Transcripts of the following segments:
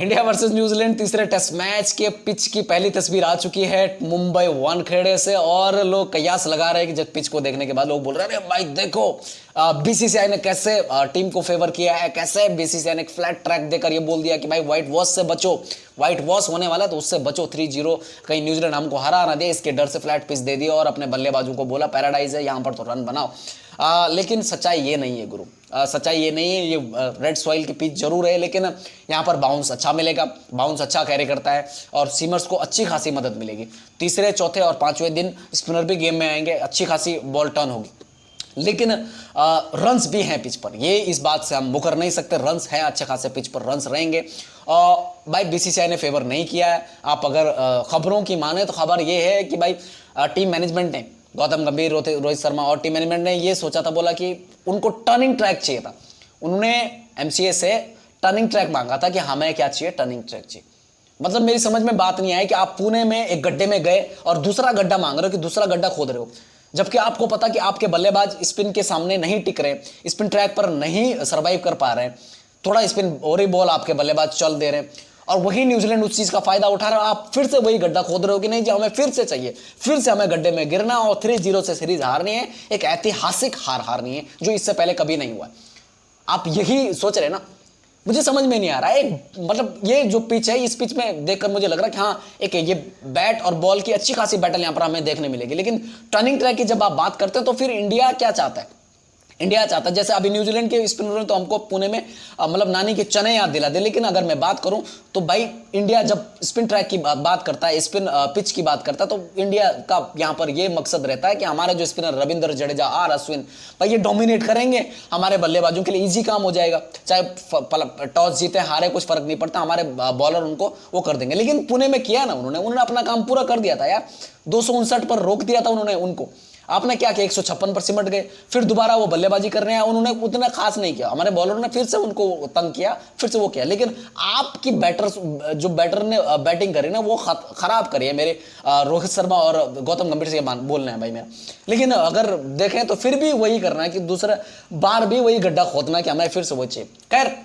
India versus New Zealand तीसरे test match के pitch की पहली तस्वीर आ चुकी है मुंबई वानखेड़े से, और लोग कयास लगा रहे हैं कि जब पिच को देखने के बाद लोग बोल रहे हैं अरे भाई देखो बीसीसीआई ने कैसे टीम को फेवर किया है, कैसे बीसीसीआई ने एक फ्लैट ट्रैक देकर ये बोल दिया कि भाई व्हाइट वॉश से बचो, व्हाइट वॉश होने वाला तो उससे बचो, 3-0 कहीं न्यूजीलैंड हमको हरा ना दे, इसके डर से फ्लैट पिच दे दिया और अपने बल्लेबाजों को बोला पैराडाइज है यहां पर तो रन बनाओ। लेकिन सच्चाई ये नहीं है गुरु, सच्चाई ये नहीं है। ये रेड सॉइल की पिच जरूर है, लेकिन यहाँ पर बाउंस अच्छा मिलेगा, बाउंस अच्छा कैरी करता है और सीमर्स को अच्छी खासी मदद मिलेगी। तीसरे, चौथे और पांचवें दिन स्पिनर भी गेम में आएंगे, अच्छी खासी बॉल टर्न होगी, लेकिन रन्स भी हैं पिच पर, ये इस बात से हम मुकर नहीं सकते। रन्स हैं अच्छे खासे पिच पर, रन्स रहेंगे। और भाई बीसीसीआई ने फेवर नहीं किया है। आप अगर खबरों की माने तो खबर ये है कि भाई टीम मैनेजमेंट ने, गौतम गंभीर, रोहित शर्मा और टीम मैनेजमेंट ने ये सोचा था, बोला कि उनको टर्निंग ट्रैक चाहिए था। उन्होंने एमसीए से टर्निंग ट्रैक मांगा था कि हमें क्या चाहिए, टर्निंग ट्रैक चाहिए। मतलब मेरी समझ में बात नहीं आई कि आप पुणे में एक गड्ढे में गए और दूसरा गड्ढा मांग रहे हो, कि दूसरा गड्ढा खोद रहे हो, जबकि आपको पता कि आपके बल्लेबाज स्पिन के सामने नहीं टिक रहे, स्पिन ट्रैक पर नहीं सर्वाइव कर पा रहे हैं, थोड़ा स्पिन और ही बॉल आपके बल्लेबाज चल दे रहे हैं, और वही न्यूजीलैंड उस चीज का फायदा उठा रहा है। आप फिर से वही गड्ढा खोद रहे हो कि नहीं जी हमें फिर से चाहिए, फिर से हमें गड्ढे में गिरना और 3-0 से सीरीज हारनी है, एक ऐतिहासिक हार हारनी है जो इससे पहले कभी नहीं हुआ। आप यही सोच रहे ना, मुझे समझ में नहीं आ रहा है। मतलब ये जो पिच है, इस पिच में देखकर मुझे लग रहा है कि हाँ एक ये बैट और बॉल की अच्छी खासी बैटल यहां पर हमें देखने मिलेगी, लेकिन टर्निंग ट्रैक की जब आप बात करते हैं तो फिर इंडिया क्या चाहता है? इंडिया चाहता है, जैसे अभी न्यूजीलैंड के स्पिनरों ने तो हमको पुणे में मतलब नानी के चने याद दिला दे, लेकिन अगर मैं बात करूं तो भाई इंडिया जब स्पिन ट्रैक की बात करता है, स्पिन पिच की बात करता है, तो इंडिया का यहां पर यह मकसद रहता है कि हमारे जो स्पिनर रविंद्र जडेजा और अश्विन भाई ये डोमिनेट करेंगे, हमारे बल्लेबाजों के लिए ईजी काम हो जाएगा, चाहे टॉस जीते हारे कुछ फर्क नहीं पड़ता, हमारे बॉलर उनको वो कर देंगे। लेकिन पुणे में किया ना उन्होंने अपना काम पूरा कर दिया था यार, 259 पर रोक दिया था उन्होंने उनको। आपने क्या किया, 156 पर सिमट गए, फिर दोबारा वो बल्लेबाजी कर रहे हैं, उन्होंने उतना खास नहीं किया, हमारे बॉलरों ने फिर से उनको तंग किया, फिर से वो किया। लेकिन आपकी जो बैटर ने बैटिंग करी ना वो खराब करी है मेरे रोहित शर्मा और गौतम गंभीर से बोलना है भाई मेरा। लेकिन अगर देखें तो फिर भी वही करना है कि दूसरा बार भी वही गड्ढा खोदना कि हमें फिर से वो चाहिए। खैर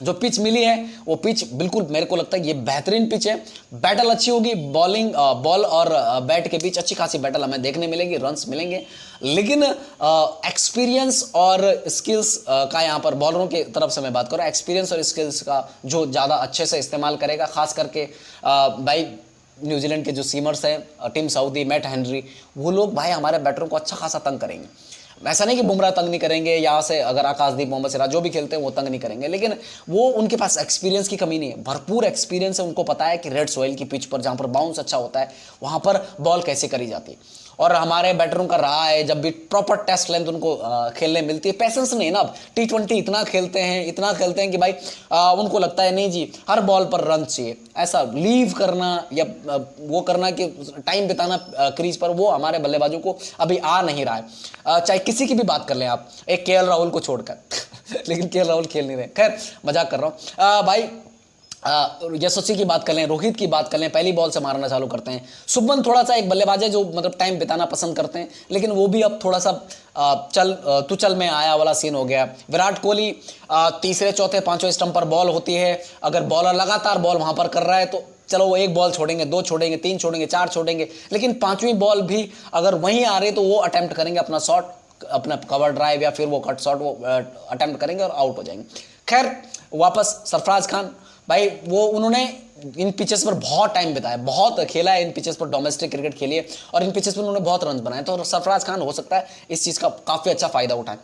जो पिच मिली है वो पिच बिल्कुल मेरे को लगता है ये बेहतरीन पिच है, बैटल अच्छी होगी, बॉल और बैट के बीच अच्छी खासी बैटल हमें देखने मिलेगी, रन्स मिलेंगे। लेकिन एक्सपीरियंस और स्किल्स का यहाँ पर बॉलरों की तरफ से मैं बात करूँ, एक्सपीरियंस और स्किल्स का जो ज़्यादा अच्छे से इस्तेमाल करेगा, खास करके भाई न्यूजीलैंड के जो सीमर्स हैं, टीम साउदी, मैट हेनरी, वो लोग भाई हमारे बैटरों को अच्छा खासा तंग करेंगे। ऐसा नहीं कि बुमराह तंग नहीं करेंगे, यहाँ से अगर आकाशदीप, मोहम्मद सिराज जो भी खेलते हैं वो तंग नहीं करेंगे, लेकिन वो उनके पास एक्सपीरियंस की कमी नहीं है, भरपूर एक्सपीरियंस है। उनको पता है कि रेड सॉइल की पिच पर जहाँ पर बाउंस अच्छा होता है वहाँ पर बॉल कैसे करी जाती है। और हमारे बैटरों का रहा है जब भी प्रॉपर टेस्ट लेंथ उनको खेलने मिलती है, पैसेंस नहीं ना, अब T20 इतना खेलते हैं कि भाई उनको लगता है नहीं जी हर बॉल पर रन चाहिए, ऐसा लीव करना या वो करना कि टाइम बिताना क्रीज पर, वो हमारे बल्लेबाजों को अभी आ नहीं रहा है। चाहे किसी की भी बात कर लें आप, एक केएल राहुल को छोड़कर लेकिन केएल राहुल खेल नहीं रहे, खैर मजाक कर रहा हूँ भाई। यशस्वी की बात कर लें, रोहित की बात कर लें, पहली बॉल से मारना चालू करते हैं। शुभमन थोड़ा सा एक बल्लेबाज है जो मतलब टाइम बिताना पसंद करते हैं, लेकिन वो भी अब थोड़ा सा तू चल में आया वाला सीन हो गया। विराट कोहली तीसरे, चौथे, पांचवें स्टंप पर बॉल होती है, अगर बॉलर लगातार बॉल वहां पर कर रहा है तो चलो वो एक बॉल छोड़ेंगे, 2 छोड़ेंगे, 3 छोड़ेंगे, 4 छोड़ेंगे, लेकिन पांचवी बॉल भी अगर वहीं आ रही तो वो अटेम्प्ट करेंगे अपना शॉट, अपना कवर ड्राइव या फिर वो कट शॉट वो अटेम्प्ट करेंगे और आउट हो जाएंगे। खैर वापस सरफराज खान भाई, वो उन्होंने इन पिचेस पर बहुत टाइम बिताया, बहुत खेला है इन पिचेस पर, डोमेस्टिक क्रिकेट खेली है और इन पिचेस पर उन्होंने बहुत रन बनाए, तो सरफराज खान हो सकता है इस चीज़ का काफ़ी अच्छा फायदा उठाए।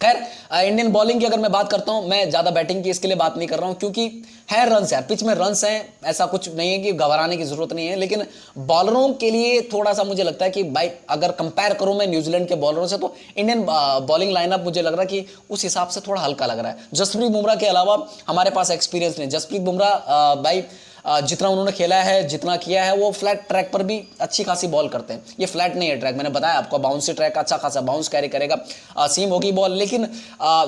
खैर इंडियन बॉलिंग की अगर मैं बात करता हूं, मैं ज़्यादा बैटिंग की इसके लिए बात नहीं कर रहा हूं क्योंकि है रन्स यार, पिच में रन्स हैं, ऐसा कुछ नहीं है कि घबराने की जरूरत नहीं है। लेकिन बॉलरों के लिए थोड़ा सा मुझे लगता है कि भाई अगर कंपेयर करूं मैं न्यूजीलैंड के बॉलरों से, तो इंडियन बॉलिंग लाइनअप मुझे लग रहा है कि उस हिसाब से थोड़ा हल्का लग रहा है। जसप्रीत बुमराह के अलावा हमारे पास एक्सपीरियंस नहीं। जसप्रीत बुमराह भाई जितना उन्होंने खेला है, जितना किया है, वो फ्लैट ट्रैक पर भी अच्छी खासी बॉल करते हैं। ये फ्लैट नहीं है ट्रैक, मैंने बताया आपको, बाउंसी ट्रैक, अच्छा खासा बाउंस कैरी करेगा, सीम होगी बॉल। लेकिन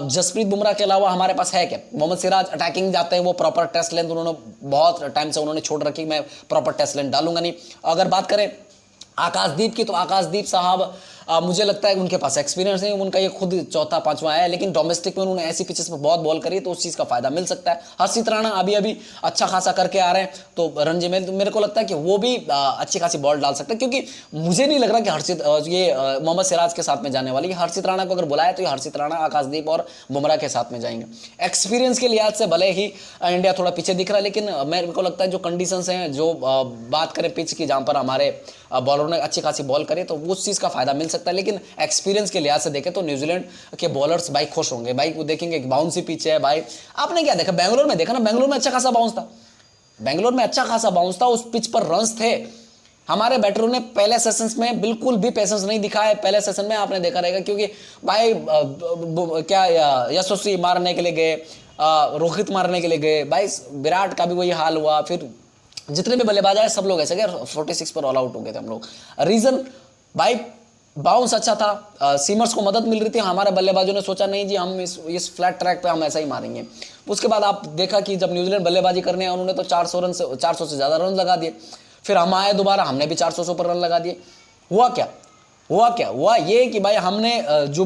जसप्रीत बुमराह के अलावा हमारे पास है क्या? मोहम्मद सिराज अटैकिंग जाते हैं, वो प्रॉपर टेस्ट लेंथ उन्होंने बहुत टाइम से उन्होंने छोड़ रखी, मैं प्रॉपर टेस्ट लेंथ डालूंगा नहीं। अगर बात करें आकाशदीप की, तो आकाशदीप साहब मुझे लगता है कि उनके पास एक्सपीरियंस नहीं, उनका ये खुद चौथा पांचवा है, लेकिन डोमेस्टिक में उन्होंने ऐसी पिचेस पर बहुत बॉल करी तो उस चीज़ का फायदा मिल सकता है। हर्षित राणा अभी अभी अच्छा खासा करके आ रहे हैं तो रणजी में, तो मेरे को लगता है कि वो भी अच्छी खासी बॉल डाल सकते हैं, क्योंकि मुझे नहीं लग रहा कि हर्षित ये मोहम्मद सिराज के साथ में जाने वाली। हर्षित राणा को अगर बुलाया तो ये हर्षित राणा, आकाशदीप और बुमराह के साथ में जाएंगे। एक्सपीरियंस के लिहाज से भले ही इंडिया थोड़ा पीछे दिख रहा है, लेकिन मेरे को लगता है जो कंडीशंस हैं, जो बात करें पिच की जहां पर हमारे बॉलरों ने अच्छी खासी बॉल करे तो उस चीज़ का फायदा मिल सकता है। लेकिन एक्सपीरियंस के लिहाज से देखें तो न्यूजीलैंड के बॉलर्स भाई खुश होंगे भाई, वो देखेंगे बाउंसी पिच है भाई। आपने क्या देखा बेंगलोर में, देखा ना बेंगलोर में अच्छा खासा बाउंस था, बेंगलोर में अच्छा खासा बाउंस था, उस पिच पर रन्स थे। हमारे बैटरों ने पहले सेशंस में बिल्कुल भी पेशेंस नहीं दिखाया। पहले सेशन में आपने देखा रहेगा, क्योंकि भाई क्या यशस्वी मारने के लिए गए, रोहित मारने के लिए गए भाई, विराट का भी वही हाल हुआ, फिर जितने भी बल्लेबाज आए सब लोग ऐसे गए, 46 पर ऑल आउट हो गए थे हम लोग। रीजन भाई बाउंस अच्छा था, सीमर्स को मदद मिल रही थी, हमारे बल्लेबाजों ने सोचा नहीं जी हम इस फ्लैट ट्रैक पे हम ऐसा ही मारेंगे। उसके बाद आप देखा कि जब न्यूजीलैंड बल्लेबाजी करने आए उन्होंने तो 400 से ज़्यादा रन लगा दिए। फिर हम आए दोबारा, हमने भी 400 से ऊपर रन लगा दिए। हुआ ये कि भाई हमने जो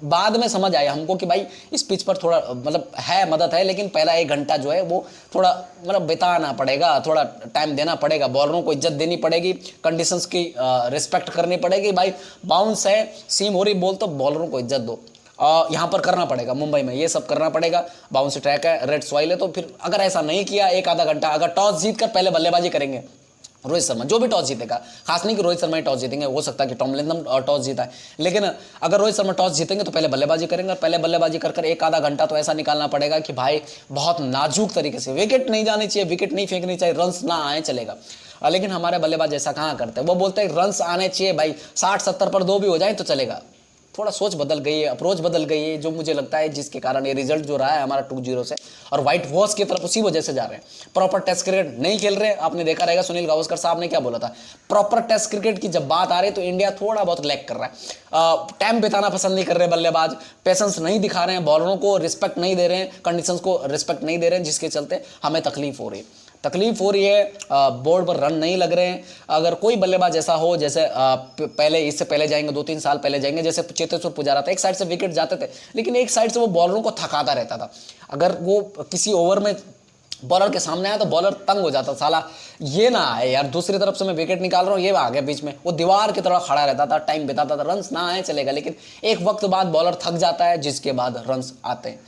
बाद में समझ आया हमको कि भाई इस पिच पर थोड़ा मतलब है मदद है, लेकिन पहला 1 घंटा जो है वो थोड़ा मतलब बिताना पड़ेगा, थोड़ा टाइम देना पड़ेगा, बॉलरों को इज्जत देनी पड़ेगी, कंडीशंस की रिस्पेक्ट करनी पड़ेगी। भाई बाउंस है, सीम हो रही बॉल तो बॉलरों को इज्जत दो। यहाँ पर करना पड़ेगा, मुंबई में ये सब करना पड़ेगा। बाउंस ट्रैक है, रेड सॉइल है, तो फिर अगर ऐसा नहीं किया 1 आधा घंटा, अगर टॉस जीत कर पहले बल्लेबाजी करेंगे रोहित शर्मा, जो भी टॉस जीतेगा, खास नहीं कि रोहित शर्मा ही टॉस जीतेंगे, हो सकता है कि टॉम लिंथम टॉस जीता है, लेकिन अगर रोहित शर्मा टॉस जीतेंगे तो पहले बल्लेबाजी करेंगे, और पहले बल्लेबाजी कर 1 आधा घंटा तो ऐसा निकालना पड़ेगा कि भाई बहुत नाजुक तरीके से, विकेट नहीं जानी चाहिए, विकेट नहीं फेंकनी चाहिए, रन्स ना आए चलेगा। लेकिन हमारे बल्लेबाज ऐसा कहाँ करते हैं, वो बोलते हैं रन्स आने चाहिए भाई, 60-70 पर 2 भी हो जाए तो चलेगा। थोड़ा सोच बदल गई है, अप्रोच बदल गई है, जो मुझे लगता है जिसके कारण ये रिजल्ट जो रहा है हमारा 2-0 से, और व्हाइट वॉश की तरफ उसी वजह से जा रहे हैं। प्रॉपर टेस्ट क्रिकेट नहीं खेल रहे। आपने देखा रहेगा सुनील गावस्कर साहब ने क्या बोला था, प्रॉपर टेस्ट क्रिकेट की जब बात आ रही है तो इंडिया थोड़ा बहुत लैग कर रहा है। टाइम बिताना पसंद नहीं कर रहे बल्लेबाज, पेशेंस नहीं दिखा रहे हैं, बॉलरों को रिस्पेक्ट नहीं दे रहे हैं, कंडीशंस को रिस्पेक्ट नहीं दे रहे हैं, जिसके चलते हमें तकलीफ हो रही है। बोर्ड पर रन नहीं लग रहे हैं। अगर कोई बल्लेबाज ऐसा हो जैसे पहले, इससे पहले जाएंगे 2-3 साल पहले जाएंगे, जैसे चेतेश्वर पुजारा था, एक साइड से विकेट जाते थे लेकिन एक साइड से वो बॉलरों को थकाता रहता था। अगर वो किसी ओवर में बॉलर के सामने आया तो बॉलर तंग हो जाता, साला ये ना आए यार, दूसरी तरफ से मैं विकेट निकाल रहा हूँ, ये आ गया बीच में, वो दीवार की तरह खड़ा रहता था, टाइम बिताता था। रन्स ना आए चलेगा, लेकिन एक वक्त बाद बॉलर थक जाता है, जिसके बाद रन्स आते हैं।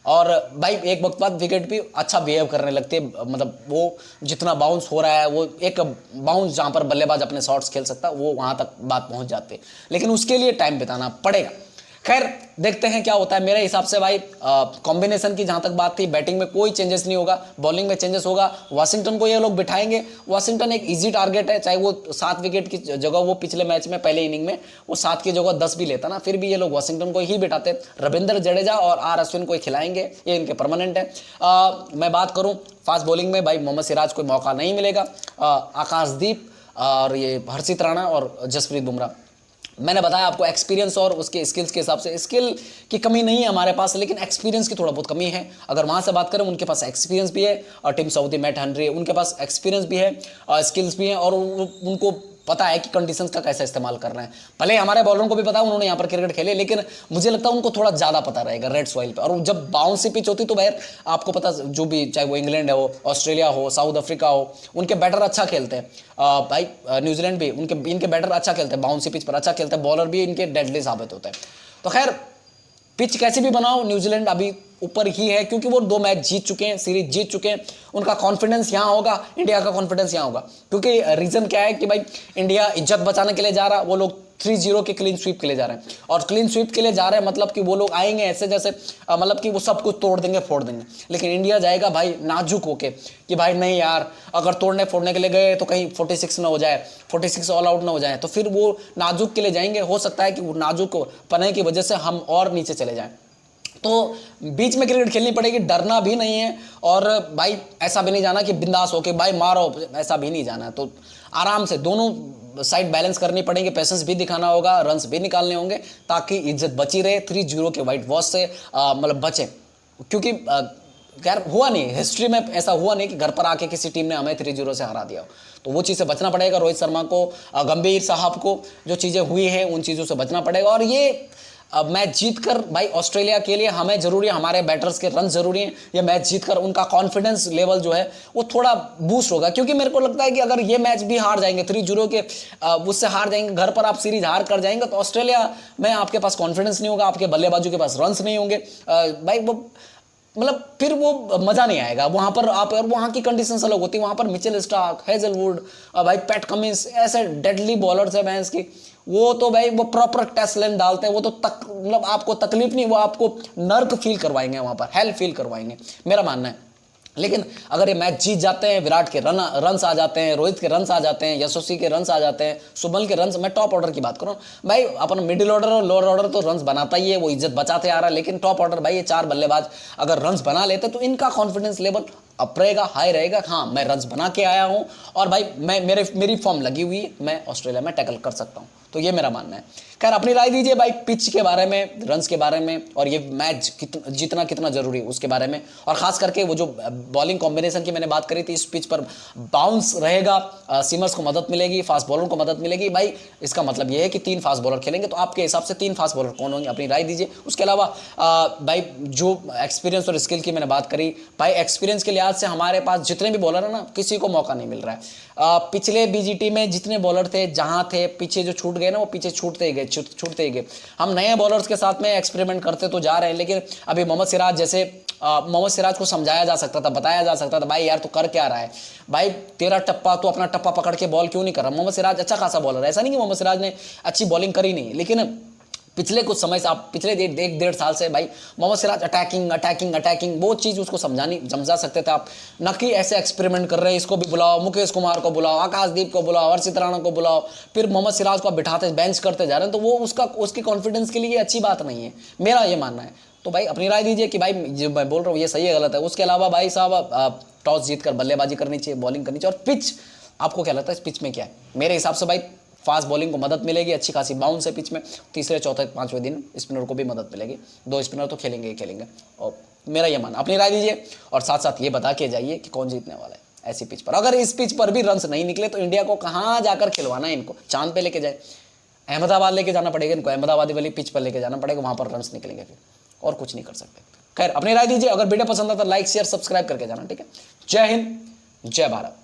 और भाई एक वक्त बाद विकेट भी अच्छा बिहेव करने लगती है, मतलब वो जितना बाउंस हो रहा है, वो एक बाउंस जहाँ पर बल्लेबाज अपने शॉट्स खेल सकता है, वो वहाँ तक बात पहुँच जाती है, लेकिन उसके लिए टाइम बिताना पड़ेगा। खैर देखते हैं क्या होता है। मेरे हिसाब से भाई कॉम्बिनेशन की जहां तक बात थी, बैटिंग में कोई चेंजेस नहीं होगा, बॉलिंग में चेंजेस होगा। वाशिंगटन को ये लोग बिठाएंगे, वाशिंगटन एक इजी टारगेट है, चाहे वो 7 विकेट की जगह वो पिछले मैच में पहले इनिंग में वो 7 की जगह 10 भी लेता ना, फिर भी ये लोग वाशिंगटन को ही बिठाते। रविंद्र जडेजा और आर अश्विन को खिलाएंगे, ये इनके परमानेंट है। मैं बात करूँ फास्ट बॉलिंग में, भाई मोहम्मद सिराज को मौका नहीं मिलेगा, आकाशदीप और ये हर्षित राणा और जसप्रीत बुमराह। मैंने बताया आपको एक्सपीरियंस और उसके स्किल्स के हिसाब से, स्किल की कमी नहीं है हमारे पास, लेकिन एक्सपीरियंस की थोड़ा बहुत कमी है। अगर वहाँ से बात करें, उनके पास एक्सपीरियंस भी है, और टीम साउदी मैट हेनरी, उनके पास एक्सपीरियंस भी है और स्किल्स भी हैं, और उनको पता है कि कंडीशंस का कैसे इस्तेमाल करना है। भले हमारे बॉलरों को भी पता है, उन्होंने यहाँ पर क्रिकेट खेले, लेकिन मुझे लगता है उनको थोड़ा ज़्यादा पता रहेगा रेड सॉइल पे। और जब बाउंसी पिच होती तो भाई आपको पता, जो भी चाहे वो इंग्लैंड हो, ऑस्ट्रेलिया हो, साउथ अफ्रीका हो, उनके बैटर अच्छा खेलते हैं। भाई न्यूजीलैंड भी, इनके बैटर अच्छा खेलते हैं, बाउंसी पिच पर अच्छा खेलते हैं, बॉलर भी इनके डेडली साबित होते हैं। तो खैर पिच कैसे भी बनाओ, न्यूजीलैंड अभी ऊपर ही है, क्योंकि वो 2 मैच जीत चुके हैं, सीरीज जीत चुके हैं। उनका कॉन्फिडेंस यहाँ होगा, इंडिया का कॉन्फिडेंस यहाँ होगा, क्योंकि रीजन क्या है कि भाई इंडिया इज्जत बचाने के लिए जा रहा है, वो लोग 3-0 के क्लीन स्वीप के लिए जा रहे हैं। और क्लीन स्वीप के लिए जा रहे हैं मतलब कि वो लोग आएंगे ऐसे जैसे मतलब कि वो सब कुछ तोड़ देंगे, फोड़ देंगे। लेकिन इंडिया जाएगा भाई नाजुक होके कि भाई नहीं यार, अगर तोड़ने फोड़ने के लिए गए तो कहीं 46 ना हो जाए, 46 ऑल आउट ना हो जाए, तो फिर वो नाजुक के लिए जाएंगे। हो सकता है कि वो नाजुक पने की वजह से हम और नीचे चले जाएं। तो बीच में क्रिकेट खेलनी पड़ेगी, डरना भी नहीं है, और भाई ऐसा भी नहीं जाना कि बिंदास होके भाई मारो, ऐसा भी नहीं जाना। तो आराम से दोनों साइड बैलेंस करनी पड़ेगी, पेशेंस भी दिखाना होगा, रन्स भी निकालने होंगे, ताकि इज्जत बची रहे, 3-0 के व्हाइट वॉश से मतलब बचें। क्योंकि खैर हुआ नहीं, हिस्ट्री में ऐसा हुआ नहीं कि घर पर आके किसी टीम ने हमें 3-0 से हरा दिया हो। तो वो चीज़ से बचना पड़ेगा रोहित शर्मा को, गंभीर साहब को, जो चीज़ें हुई हैं उन चीज़ों से बचना पड़ेगा। और ये मैच जीतकर भाई ऑस्ट्रेलिया के लिए हमें जरूरी है, हमारे बैटर्स के रन जरूरी हैं। ये मैच जीतकर उनका कॉन्फिडेंस लेवल जो है वो थोड़ा बूस्ट होगा, क्योंकि मेरे को लगता है कि अगर ये मैच भी हार जाएंगे 3-0 के, उससे हार जाएंगे, घर पर आप सीरीज हार कर जाएंगे, तो ऑस्ट्रेलिया में आपके पास कॉन्फिडेंस नहीं होगा, आपके बल्लेबाजों के पास रन्स नहीं होंगे भाई, वो मतलब फिर वो मजा नहीं आएगा वहां पर। आप और वहां की कंडीशंस अलग होती है, वहां पर मिचेल स्टार्क, हेजलवुड, भाई पैट कमिंस, ऐसे डेडली बॉलर्स है मैच की, वो तो भाई वो प्रॉपर टेस्ट लाइन डालते हैं, वो तो मतलब आपको तकलीफ नहीं, वो आपको नर्क फील करवाएंगे, वहां पर हेल फील करवाएंगे, मेरा मानना है। लेकिन अगर ये मैच जीत जाते हैं, विराट के रन्स आ जाते हैं, रोहित के रन्स आ जाते हैं, यशस्वी के रन्स आ जाते हैं, सुमन के रन्स, मैं टॉप ऑर्डर की बात कर रहा हूँ भाई, अपन मिडिल ऑर्डर और लोअर ऑर्डर तो रन्स बनाता ही है, वो इज्जत बचाते आ रहा है, लेकिन टॉप ऑर्डर भाई ये 4 बल्लेबाज अगर रन्स बना लेते तो इनका कॉन्फिडेंस लेवल अप रहेगा, हाई रहेगा। हाँ मैं रन्स बना के आया हूँ और भाई मेरी फॉर्म लगी हुई है, मैं ऑस्ट्रेलिया में टैकल कर सकता हूँ, तो ये मेरा मानना है। खैर अपनी राय दीजिए भाई पिच के बारे में, रन्स के बारे में, और ये मैच जीतना कितना जरूरी है उसके बारे में, और खास करके वो जो बॉलिंग कॉम्बिनेशन की मैंने बात करी थी, इस पिच पर बाउंस रहेगा, सीमर्स को मदद मिलेगी, फास्ट बॉलर को मदद मिलेगी भाई, इसका मतलब ये है कि 3 फास्ट बॉलर खेलेंगे, तो आपके हिसाब से 3 फास्ट बॉलर कौन होंगे, अपनी राय दीजिए। उसके अलावा भाई जो एक्सपीरियंस और स्किल की मैंने बात करी, भाई एक्सपीरियंस के लिहाज से हमारे पास जितने भी बॉलर है ना, किसी को मौका नहीं मिल रहा है। पिछले बीजीटी में जितने बॉलर थे, जहां थे, पीछे जो छूट गए ना, वो पीछे छूटते ही गए। हम नए बॉलर्स के साथ में एक्सपेरिमेंट करते तो जा रहे हैं, लेकिन अभी मोहम्मद सिराज जैसे, मोहम्मद सिराज को समझाया जा सकता था, बताया जा सकता था भाई यार तू कर क्या रहा है, भाई तेरा टप्पा, तू अपना टप्पा पकड़ के बॉल क्यों नहीं कर रहा। मोहम्मद सिराज अच्छा खासा बॉलर है, ऐसा नहीं कि मोहम्मद सिराज ने अच्छी बॉलिंग करी नहीं, लेकिन पिछले कुछ समय से, आप पिछले 1-1.5 साल से भाई मोहम्मद सिराज अटैकिंग वो चीज़ उसको समझा सकते थे आप, न कि ऐसे एक्सपेरिमेंट कर रहे हैं, इसको भी बुलाओ, मुकेश कुमार को बुलाओ, आकाशदीप को बुलाओ, हर्षित राणा को बुलाओ, फिर मोहम्मद सिराज को आप बिठाते बेंच करते जा रहे हैं, तो वो उसकी कॉन्फिडेंस के लिए अच्छी बात नहीं है, मेरा ये मानना है। तो भाई अपनी राय दीजिए कि भाई जो मैं बोल रहा हूँ ये सही है गलत है। उसके अलावा भाई साहब टॉस जीतकर बल्लेबाजी करनी चाहिए, बॉलिंग करनी चाहिए, और पिच आपको क्या लगता है इस पिच में क्या है? मेरे हिसाब से भाई फास्ट बॉलिंग को मदद मिलेगी, अच्छी खासी बाउंस है पिच में, तीसरे चौथे पांचवें दिन स्पिनर को भी मदद मिलेगी, 2 स्पिनर तो खेलेंगे। और मेरा ये मानना, अपनी राय दीजिए और साथ साथ ये बता के जाइए कि कौन जीतने वाला है ऐसी पिच पर। अगर इस पिच पर भी रन्स नहीं निकले तो इंडिया को कहाँ जाकर खिलवाना है, इनको चांद पे लेके जाए, अहमदाबाद लेके जाना पड़ेगा इनको, अहमदाबाद वाली पिच पर लेके जाना पड़ेगा, वहां पर रन्स निकलेंगे फिर, और कुछ नहीं कर सकते। खैर अपनी राय दीजिए, अगर वीडियो पसंद आता तो लाइक शेयर सब्सक्राइब करके जाना, ठीक है। जय हिंद, जय भारत।